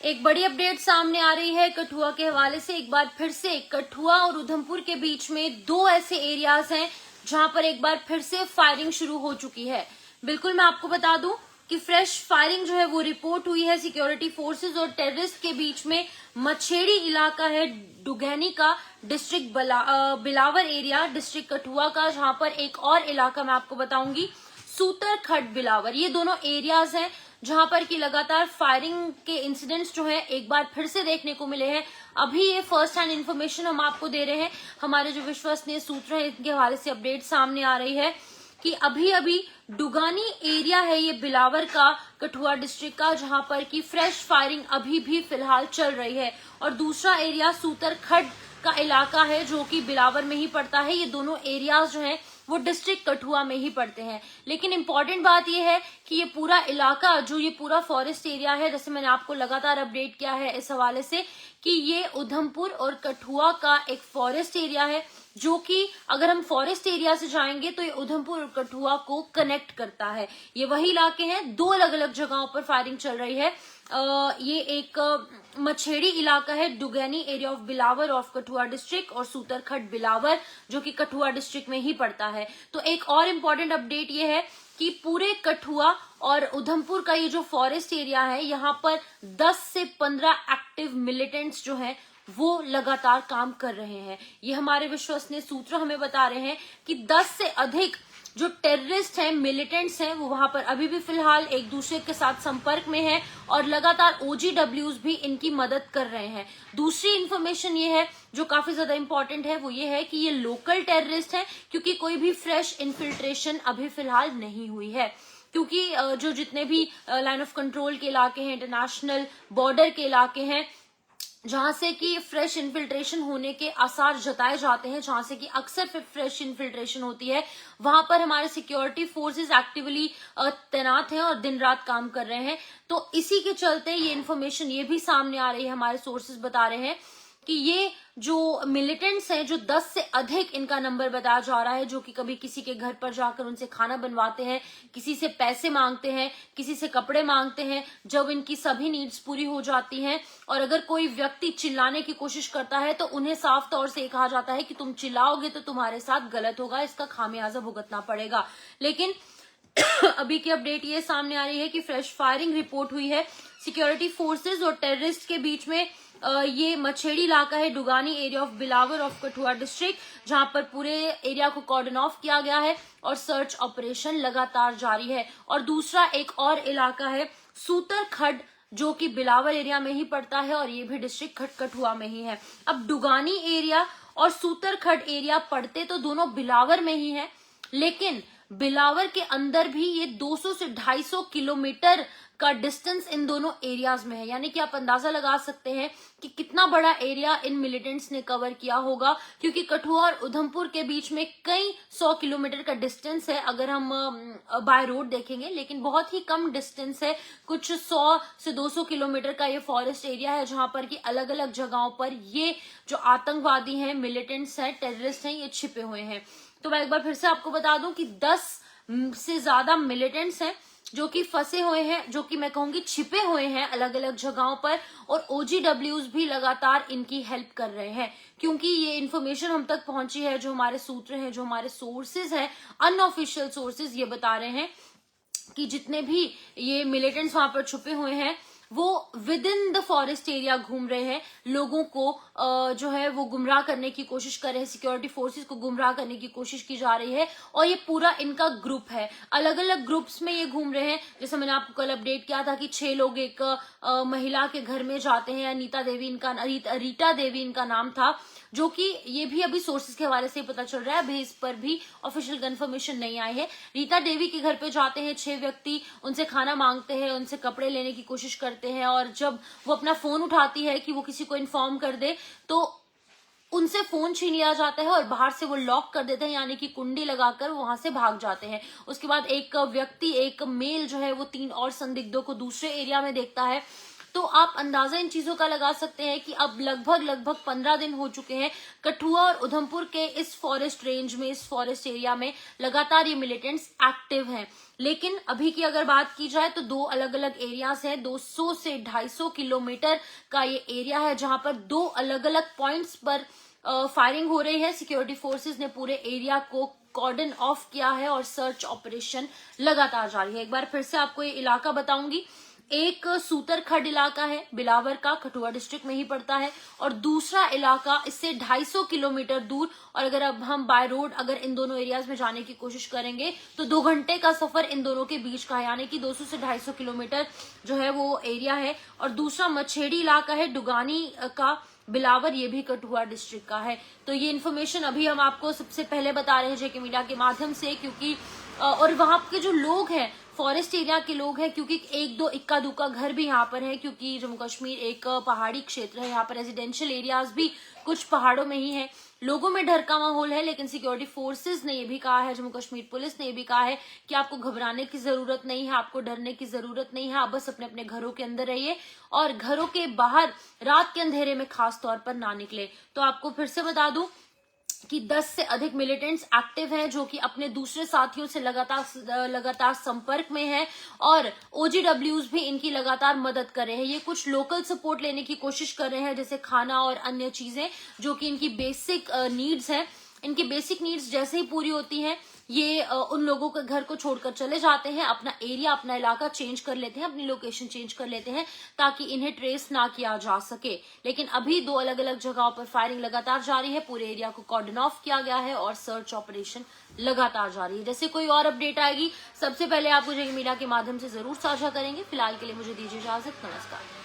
एक बड़ी अपडेट सामने आ रही है कठुआ के हवाले से। एक बार फिर से कठुआ और उधमपुर के बीच में दो ऐसे एरियाज हैं जहां पर एक बार फिर से फायरिंग शुरू हो चुकी है। बिल्कुल मैं आपको बता दूं कि फ्रेश फायरिंग जो है वो रिपोर्ट हुई है सिक्योरिटी फोर्सेस और टेररिस्ट के बीच में। मछेड़ी इलाका है डुगैनी का, डिस्ट्रिक्ट बिलावर एरिया डिस्ट्रिक्ट कठुआ का, जहां पर एक और इलाका मैं आपको बताऊंगी सूतर खड बिलावर। ये दोनों एरियाज हैं जहां पर की लगातार फायरिंग के इंसिडेंट्स जो है एक बार फिर से देखने को मिले हैं। अभी ये फर्स्ट हैंड इन्फॉर्मेशन हम आपको दे रहे हैं, हमारे जो विश्वसनीय सूत्र हैं इनके हवाले से अपडेट सामने आ रही है कि अभी डुगानी एरिया है ये बिलावर का, कठुआ डिस्ट्रिक्ट का, जहां पर की फ्रेश फायरिंग अभी भी फिलहाल चल रही है। और दूसरा एरिया सूतर खड का इलाका है जो कि बिलावर में ही पड़ता है। ये दोनों एरियाज जो हैं वो डिस्ट्रिक्ट कठुआ में ही पड़ते हैं। लेकिन इंपॉर्टेंट बात यह है कि ये पूरा इलाका जो ये पूरा फॉरेस्ट एरिया है, जैसे मैंने आपको लगातार अपडेट किया है इस हवाले से कि ये उधमपुर और कठुआ का एक फॉरेस्ट एरिया है, जो कि अगर हम फॉरेस्ट एरिया से जाएंगे तो ये उधमपुर और कठुआ को कनेक्ट करता है। ये वही इलाके हैं, दो अलग अलग जगहों पर फायरिंग चल रही है। ये एक मछेड़ी इलाका है डुगैनी area of Billawar of Kathua district और सूतरखड बिलावर जो कि कठुआ डिस्ट्रिक्ट में ही पड़ता है। तो एक और इम्पोर्टेंट अपडेट ये है कि पूरे कठुआ और उधमपुर का ये जो फॉरेस्ट एरिया है, यहाँ पर 10 से 15 एक्टिव मिलिटेंट्स जो हैं वो लगातार काम कर रहे हैं। ये हमारे विश्वसनीय सूत्र हमें बता रहे हैं कि 10 से अधिक जो टेररिस्ट हैं, मिलिटेंट्स हैं, वो वहां पर अभी भी फिलहाल एक दूसरे के साथ संपर्क में हैं और लगातार OGWs भी इनकी मदद कर रहे हैं। दूसरी इन्फॉर्मेशन ये है जो काफी ज्यादा इंपॉर्टेंट है, वो ये है कि ये लोकल टेररिस्ट हैं, क्योंकि कोई भी फ्रेश इन्फिल्ट्रेशन अभी फिलहाल नहीं हुई है। क्योंकि जो जितने भी लाइन ऑफ कंट्रोल के इलाके हैं, इंटरनेशनल बॉर्डर के इलाके हैं, जहां से कि फ्रेश इन्फिल्ट्रेशन होने के आसार जताए जाते हैं, जहां से कि अक्सर फ्रेश इन्फिल्ट्रेशन होती है, वहां पर हमारे सिक्योरिटी फोर्सेस एक्टिवली तैनात हैं और दिन रात काम कर रहे हैं। तो इसी के चलते ये इन्फॉर्मेशन ये भी सामने आ रही है, हमारे सोर्सेज बता रहे हैं कि ये जो मिलिटेंट्स हैं, जो 10 से अधिक इनका नंबर बताया जा रहा है, जो कि कभी किसी के घर पर जाकर उनसे खाना बनवाते हैं, किसी से पैसे मांगते हैं, किसी से कपड़े मांगते हैं, जब इनकी सभी नीड्स पूरी हो जाती हैं और अगर कोई व्यक्ति चिल्लाने की कोशिश करता है तो उन्हें साफ तौर से कहा जाता है कि तुम चिल्लाओगे तो तुम्हारे साथ गलत होगा, इसका खामियाजा भुगतना पड़ेगा। लेकिन अभी की अपडेट ये सामने आ रही है कि फ्रेश फायरिंग रिपोर्ट हुई है सिक्योरिटी फोर्सेस और टेररिस्ट के बीच में। ये मछेड़ी इलाका है डुगानी area of Billawar of Kathua district, जहां पर पूरे एरिया को कॉर्डन ऑफ किया गया है और सर्च ऑपरेशन लगातार जारी है। और दूसरा एक और इलाका है सूतरखड जो कि बिलावर एरिया में ही पड़ता है और ये भी डिस्ट्रिक्ट कठुआ में ही है। अब डुगानी एरिया और सूतरखड एरिया पड़ते तो दोनों बिलावर में ही है, लेकिन बिलावर के अंदर भी ये 200 से 250 किलोमीटर का डिस्टेंस इन दोनों एरियाज में है। यानी कि आप अंदाजा लगा सकते हैं कि कितना बड़ा एरिया इन मिलिटेंट्स ने कवर किया होगा, क्योंकि कठुआ और उधमपुर के बीच में कई 100 किलोमीटर का डिस्टेंस है अगर हम बाय रोड देखेंगे, लेकिन बहुत ही कम डिस्टेंस है। कुछ 100 से 200 किलोमीटर का ये फॉरेस्ट एरिया है जहां पर कि अलग अलग जगहों पर ये जो आतंकवादी हैं, मिलिटेंट्स हैं, टेररिस्ट हैं, ये छिपे हुए हैं। तो मैं एक बार फिर से आपको बता दूं कि 10 से ज्यादा मिलिटेंट्स हैं जो कि फंसे हुए हैं, जो कि मैं कहूंगी छिपे हुए हैं अलग अलग जगहों पर, और OGWs भी लगातार इनकी हेल्प कर रहे हैं। क्योंकि ये इन्फॉर्मेशन हम तक पहुंची है, जो हमारे सूत्र हैं, जो हमारे सोर्सेज हैं, अनऑफिशियल सोर्सेज ये बता रहे हैं कि जितने भी ये मिलिटेंट्स वहां पर छुपे हुए हैं वो with in the forest area घूम रहे हैं, लोगों को जो है वो गुमराह करने की कोशिश कर रहे हैं, सिक्योरिटी फोर्सेस को गुमराह करने की कोशिश की जा रही है। और ये पूरा इनका ग्रुप है, अलग अलग ग्रुप्स में ये घूम रहे हैं। जैसे मैंने आपको कल अपडेट किया था कि 6 लोग एक महिला के घर में जाते हैं, रीटा देवी इनका नाम था, जो कि ये भी अभी सोर्सेज के हवाले से पता चल रहा है, अभी इस पर भी ऑफिशियल कंफर्मेशन नहीं आई है। रीता देवी के घर पे जाते हैं 6 व्यक्ति, उनसे खाना मांगते हैं, उनसे कपड़े लेने की कोशिश करते हैं, और जब वो अपना फोन उठाती है कि वो किसी को इन्फॉर्म कर दे तो उनसे फोन छीन लिया जाता है और बाहर से वो लॉक कर देते हैं, यानी कि कुंडी लगाकर वहां से भाग जाते हैं। उसके बाद एक व्यक्ति, एक मेल जो है वो 3 और संदिग्धों को दूसरे एरिया में देखता है। तो आप अंदाजा इन चीजों का लगा सकते हैं कि अब लगभग 15 दिन हो चुके हैं कठुआ और उधमपुर के इस फॉरेस्ट रेंज में, इस फॉरेस्ट एरिया में लगातार ये मिलिटेंट्स एक्टिव हैं। लेकिन अभी की अगर बात की जाए तो दो अलग अलग एरियाज हैं, 200 से 250 किलोमीटर का ये एरिया है जहां पर दो अलग अलग पॉइंट्स पर फायरिंग हो रही है। सिक्योरिटी फोर्सेस ने पूरे एरिया को कॉर्डन ऑफ किया है और सर्च ऑपरेशन लगातार जारी है। एक बार फिर से आपको ये इलाका बताऊंगी। एक सूतरखड इलाका है बिलावर का, कठुआ डिस्ट्रिक्ट में ही पड़ता है, और दूसरा इलाका इससे 250 किलोमीटर दूर। और अगर अब हम बाय रोड अगर इन दोनों एरियाज में जाने की कोशिश करेंगे तो 2 घंटे का सफर इन दोनों के बीच का है, यानी कि 200 से 250 किलोमीटर जो है वो एरिया है। और दूसरा मछेड़ी इलाका है डुगानी का बिलावर, ये भी कठुआ डिस्ट्रिक्ट का है। तो ये इन्फॉर्मेशन अभी हम आपको सबसे पहले बता रहे हैं जेके मीडिया के माध्यम से, क्योंकि और वहां के जो लोग हैं फॉरेस्ट एरिया के लोग हैं, क्योंकि एक दो इक्का दुक्का घर भी यहाँ पर है, क्योंकि जम्मू कश्मीर एक पहाड़ी क्षेत्र है, यहाँ पर रेजिडेंशियल एरियाज भी कुछ पहाड़ों में ही है। लोगों में डर का माहौल है, लेकिन सिक्योरिटी फोर्सेस ने ये भी कहा है, जम्मू कश्मीर पुलिस ने ये भी कहा है कि आपको घबराने की जरूरत नहीं है, आपको डरने की जरूरत नहीं है, आप बस अपने अपने घरों के अंदर रहिए और घरों के बाहर रात के अंधेरे में खास तौर पर ना निकले। तो आपको फिर से बता दूं कि 10 से अधिक मिलिटेंट्स एक्टिव हैं जो कि अपने दूसरे साथियों से लगातार संपर्क में हैं, और ओजीडब्ल्यूज भी इनकी लगातार मदद कर रहे हैं। ये कुछ लोकल सपोर्ट लेने की कोशिश कर रहे हैं, जैसे खाना और अन्य चीजें जो कि इनकी बेसिक नीड्स हैं। इनकी बेसिक नीड्स जैसे ही पूरी होती हैं ये उन लोगों के घर को छोड़कर चले जाते हैं, अपना एरिया, अपना इलाका चेंज कर लेते हैं, अपनी लोकेशन चेंज कर लेते हैं ताकि इन्हें ट्रेस ना किया जा सके। लेकिन अभी दो अलग अलग जगहों पर फायरिंग लगातार जारी है, पूरे एरिया को कॉर्डन ऑफ किया गया है और सर्च ऑपरेशन लगातार जारी है। जैसे कोई और अपडेट आएगी सबसे पहले आपको जेके मीडिया के माध्यम से जरूर साझा करेंगे। फिलहाल के लिए मुझे दीजिए इजाजत, नमस्कार।